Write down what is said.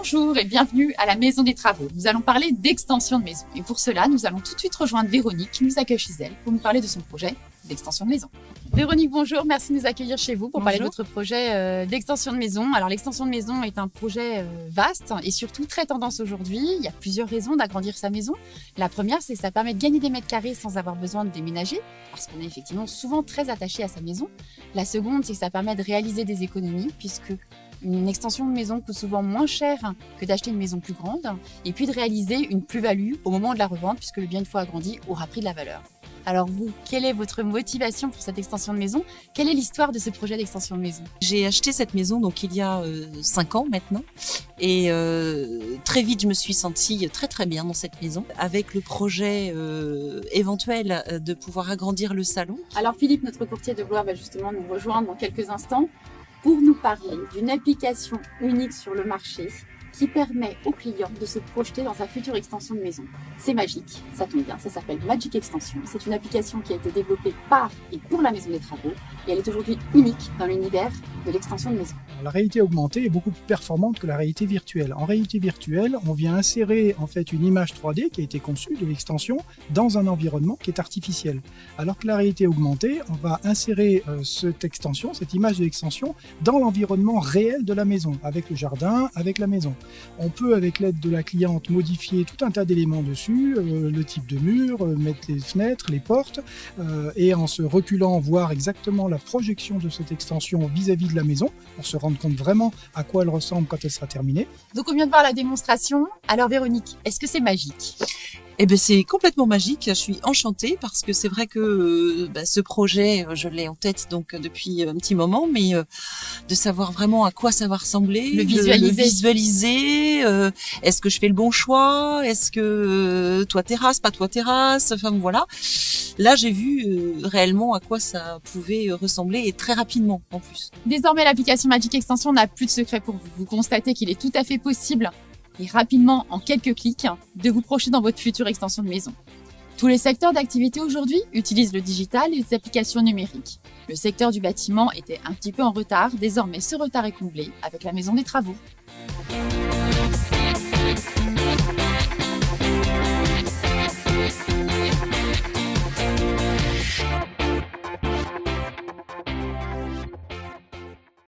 Bonjour et bienvenue à la Maison des Travaux. Nous allons parler d'extension de maison. Et pour cela, nous allons tout de suite rejoindre Véronique qui nous accueille chez elle pour nous parler de son projet d'extension de maison. Véronique, bonjour, merci de nous accueillir chez vous pour parler de votre projet d'extension de maison. Alors l'extension de maison est un projet vaste et surtout très tendance aujourd'hui. Il y a plusieurs raisons d'agrandir sa maison. La première, c'est que ça permet de gagner des mètres carrés sans avoir besoin de déménager, parce qu'on est effectivement souvent très attaché à sa maison. La seconde, c'est que ça permet de réaliser des économies, puisque une extension de maison coûte souvent moins cher que d'acheter une maison plus grande, et puis de réaliser une plus-value au moment de la revente, puisque le bien une fois agrandi aura pris de la valeur. Alors vous, quelle est votre motivation pour cette extension de maison? Quelle est l'histoire de ce projet d'extension de maison? J'ai acheté cette maison donc il y a 5 ans maintenant et très vite je me suis sentie très bien dans cette maison avec le projet éventuel de pouvoir agrandir le salon. Alors Philippe, notre courtier de gloire, va justement nous rejoindre dans quelques instants pour nous parler d'une application unique sur le marché qui permet aux clients de se projeter dans sa future extension de maison. C'est magique, ça tombe bien, ça s'appelle Magic Extension. C'est une application qui a été développée par et pour la Maison des Travaux et elle est aujourd'hui unique dans l'univers de l'extension de maison. La réalité augmentée est beaucoup plus performante que la réalité virtuelle. En réalité virtuelle, on vient insérer en fait une image 3D qui a été conçue de l'extension dans un environnement qui est artificiel. Alors que la réalité augmentée, on va insérer cette extension, cette image de l'extension dans l'environnement réel de la maison, avec le jardin, avec la maison. On peut, avec l'aide de la cliente, modifier tout un tas d'éléments dessus, le type de mur, mettre les fenêtres, les portes, et en se reculant, voir exactement la projection de cette extension vis-à-vis de la maison, pour se rendre compte vraiment à quoi elle ressemble quand elle sera terminée. Donc on vient de voir la démonstration. Alors Véronique, est-ce que c'est magique ? Eh ben c'est complètement magique. Je suis enchantée parce que c'est vrai que ce projet, je l'ai en tête donc depuis un petit moment, mais de savoir vraiment à quoi ça va ressembler, le visualiser, est-ce que je fais le bon choix, est-ce que toi terrasse, pas toi terrasse, enfin voilà. Là, j'ai vu réellement à quoi ça pouvait ressembler et très rapidement en plus. Désormais, l'application Magic Extension n'a plus de secret pour vous. Vous constatez qu'il est tout à fait possible et rapidement, en quelques clics, de vous projeter dans votre future extension de maison. Tous les secteurs d'activité aujourd'hui utilisent le digital et les applications numériques. Le secteur du bâtiment était un petit peu en retard. Désormais, ce retard est comblé avec la Maison des Travaux.